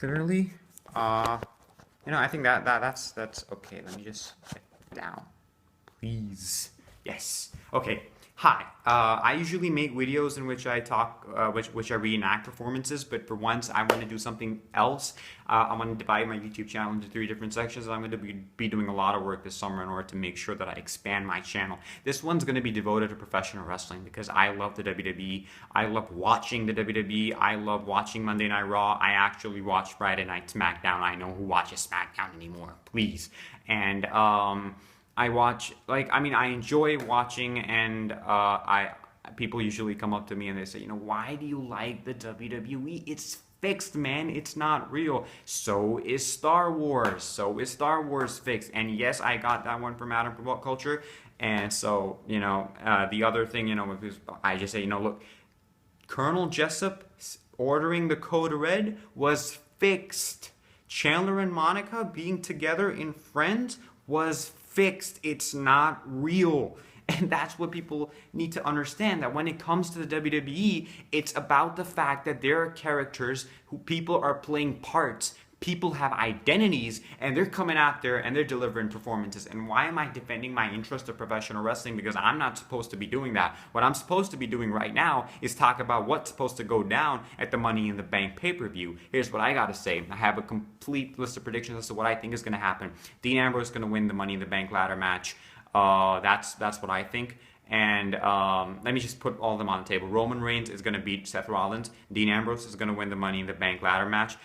clearly. Uh, I think that's okay. Let me just get down, please. Yes. Okay. Hi. I usually make videos in which I talk, which I reenact performances. But for once, I want to do something else. I want to divide my YouTube channel into 3 different sections. I'm going to be doing a lot of work this summer in order to make sure that I expand my channel. This one's going to be devoted to professional wrestling because I love the WWE. I love watching the WWE. I love watching Monday Night Raw. I actually watch Friday Night SmackDown. I know who watches SmackDown anymore, please. And I watch, I enjoy watching, and people usually come up to me and they say, why do you like the WWE? It's fixed, man. It's not real. So is Star Wars. So is Star Wars fixed. And yes, I got that one from Adam from What Culture. And so, the other thing, I just say, look, Colonel Jessup ordering the code red was fixed. Chandler and Monica being together in Friends was fixed. It's not real. And that's what people need to understand, that when it comes to the WWE, it's about the fact that there are characters who people are playing parts. People have identities, and they're coming out there and they're delivering performances. And why am I defending my interest of professional wrestling? Because I'm not supposed to be doing that. What I'm supposed to be doing right now is talk about what's supposed to go down at the Money in the Bank pay-per-view. Here's what I gotta say. I have a complete list of predictions as to what I think is gonna happen. Dean Ambrose is gonna win the Money in the Bank ladder match. That's what I think. And let me just put all of them on the table. Roman Reigns is going to beat Seth Rollins. Dean Ambrose is going to win the Money in the Bank ladder match.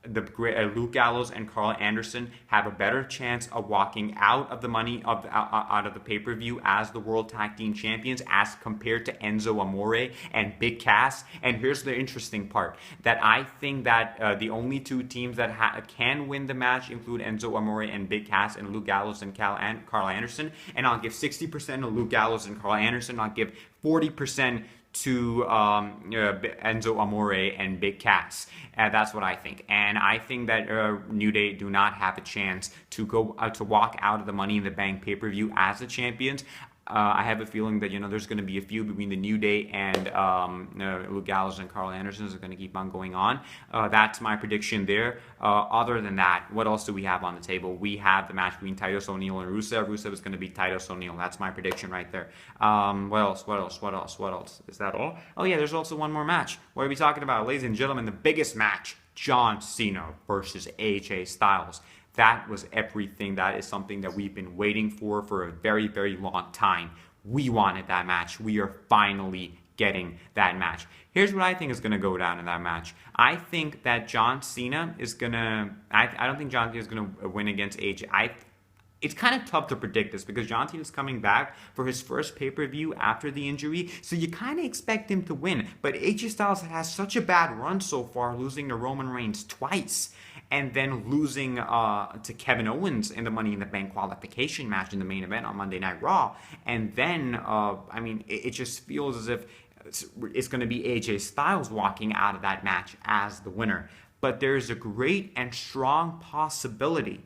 Luke Gallows and Carl Anderson have a better chance of walking out of the out of the pay-per-view as the World Tag Team Champions as compared to Enzo Amore and Big Cass. And here's the interesting part, that I think that the only 2 teams that can win the match include Enzo Amore and Big Cass, and Luke Gallows and Carl Anderson. And I'll give 60% to Luke Gallows and Carl Anderson. I'll give 40% to Enzo Amore and Big Cass. That's what I think. And I think that New Day do not have a chance to go to walk out of the Money in the Bank pay-per-view as the champions. I have a feeling that there's going to be a feud between the New Day and Luke Gallows and Carl Anderson is going to keep on going on. That's my prediction there. Other than that, what else do we have on the table? We have the match between Titus O'Neil and Rusev. Rusev is going to beat Titus O'Neil. That's my prediction right there. What else? Is that all? Oh yeah, there's also one more match. What are we talking about? Ladies and gentlemen, the biggest match. John Cena versus AJ Styles. That was everything. That is something that we've been waiting for a very, very long time. We wanted that match. We are finally getting that match. Here's what I think is going to go down in that match. I think that John Cena is going to... I don't think John Cena is going to win against AJ. It's kind of tough to predict this because John Cena is coming back for his first pay-per-view after the injury, so you kind of expect him to win. But AJ Styles has such a bad run so far, losing to Roman Reigns twice, and then losing to Kevin Owens in the Money in the Bank qualification match in the main event on Monday Night Raw. And then, it just feels as if it's going to be AJ Styles walking out of that match as the winner. But there's a great and strong possibility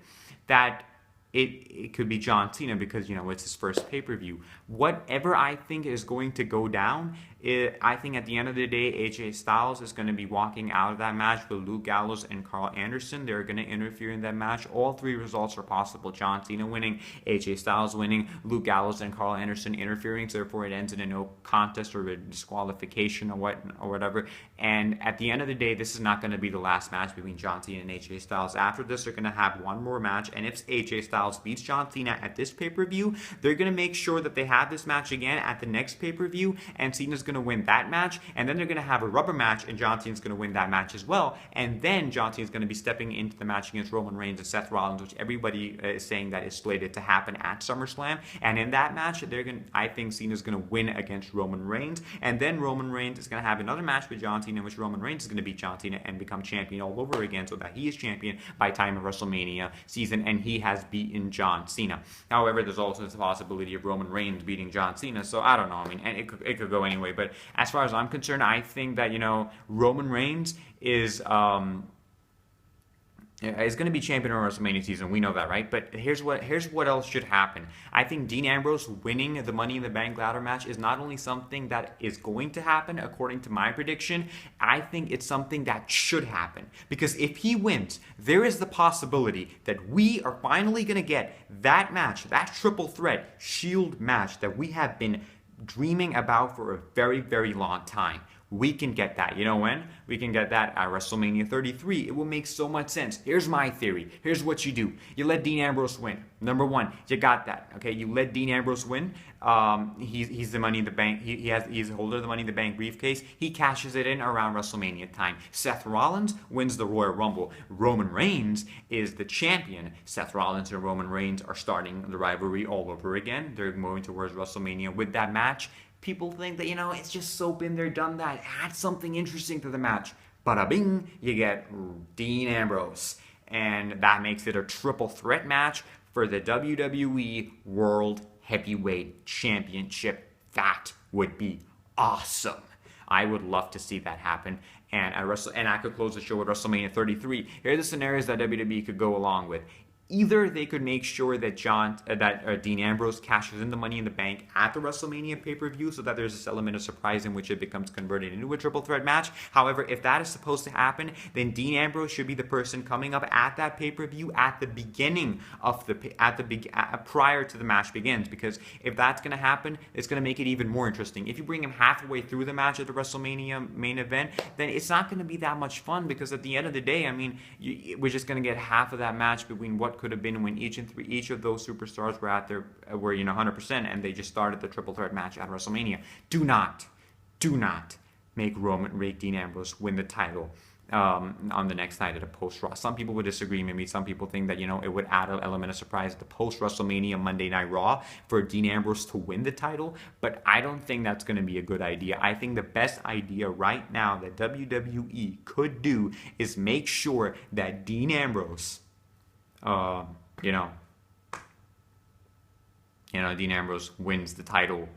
that it could be John Cena because, it's his first pay-per-view. Whatever I think is going to go down, I think at the end of the day, AJ Styles is going to be walking out of that match with Luke Gallows and Carl Anderson. They're going to interfere in that match. All 3 results are possible. John Cena winning, AJ Styles winning, Luke Gallows and Carl Anderson interfering. So therefore, it ends in a no contest or a disqualification or whatever. And at the end of the day, this is not going to be the last match between John Cena and AJ Styles. After this, they're going to have one more match. And if AJ Styles beats John Cena at this pay-per-view, they're going to make sure that they have this match again at the next pay-per-view, and Cena's going to win that match, and then they're going to have a rubber match, and John Cena's going to win that match as well, and then John Cena's going to be stepping into the match against Roman Reigns and Seth Rollins, which everybody is saying that is slated to happen at SummerSlam, and in that match, I think Cena's going to win against Roman Reigns, and then Roman Reigns is going to have another match with John Cena in which Roman Reigns is going to beat John Cena and become champion all over again, so that he is champion by time of WrestleMania season, and he has beaten John Cena. However, there's also the possibility of Roman Reigns beating John Cena, so I don't know. And it could go anyway. But as far as I'm concerned, I think that Roman Reigns is is going to be champion of WrestleMania season. We know that, right? But here's what else should happen. I think Dean Ambrose winning the Money in the Bank ladder match is not only something that is going to happen according to my prediction. I think it's something that should happen, because if he wins, there is the possibility that we are finally going to get that match, that triple threat Shield match that we have been dreaming about for a very, very long time. We can get that. You know when? We can get that at WrestleMania 33. It will make so much sense. Here's my theory. Here's what you do. You let Dean Ambrose win. Number one, you got that. Okay, you let Dean Ambrose win. He's the Money in the Bank. He's the holder of the Money in the Bank briefcase. He cashes it in around WrestleMania time. Seth Rollins wins the Royal Rumble. Roman Reigns is the champion. Seth Rollins and Roman Reigns are starting the rivalry all over again. They're moving towards WrestleMania with that match. People think that, it's just so been there, done that. Add something interesting to the match. Bada bing, you get Dean Ambrose. And that makes it a triple threat match for the WWE World Heavyweight Championship. That would be awesome. I would love to see that happen. And I could close the show with WrestleMania 33. Here are the scenarios that WWE could go along with. Either they could make sure that Dean Ambrose cashes in the Money in the Bank at the WrestleMania pay-per-view, so that there's this element of surprise in which it becomes converted into a triple threat match. However, if that is supposed to happen, then Dean Ambrose should be the person coming up at that pay-per-view at the beginning of prior to the match begins. Because if that's going to happen, it's going to make it even more interesting. If you bring him halfway through the match at the WrestleMania main event, then it's not going to be that much fun, because at the end of the day, we're just going to get half of that match between what could have been when each of those superstars were at their 100%, and they just started the triple threat match at WrestleMania. Do not make Dean Ambrose win the title on the next night at a post-Raw. Some people would disagree. Maybe some people think that it would add an element of surprise at the post-WrestleMania Monday Night Raw for Dean Ambrose to win the title, but I don't think that's going to be a good idea. I think the best idea right now that WWE could do is make sure that Dean Ambrose Dean Ambrose wins the title.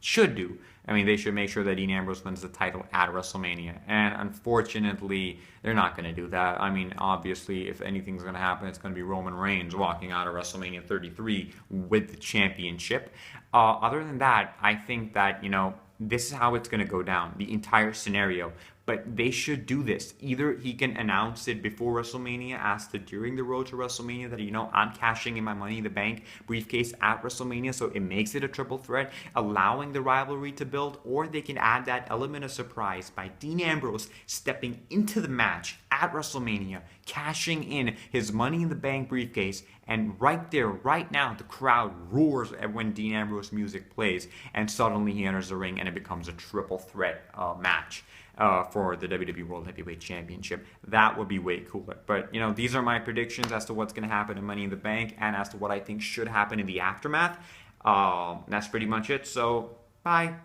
They should make sure that Dean Ambrose wins the title at WrestleMania. And unfortunately, they're not going to do that. Obviously, if anything's going to happen, it's going to be Roman Reigns walking out of WrestleMania 33 with the championship. Other than that, I think that, this is how it's going to go down, the entire scenario. But they should do this. Either he can announce it before WrestleMania, ask it during the road to WrestleMania that, I'm cashing in my Money in the Bank briefcase at WrestleMania, so it makes it a triple threat, allowing the rivalry to build. Or they can add that element of surprise by Dean Ambrose stepping into the match at WrestleMania, cashing in his Money in the Bank briefcase, and right there, right now, the crowd roars when Dean Ambrose music plays, and suddenly he enters the ring and it becomes a triple threat match for the WWE World Heavyweight Championship. That would be way cooler. But, these are my predictions as to what's going to happen in Money in the Bank and as to what I think should happen in the aftermath. That's pretty much it. So, bye.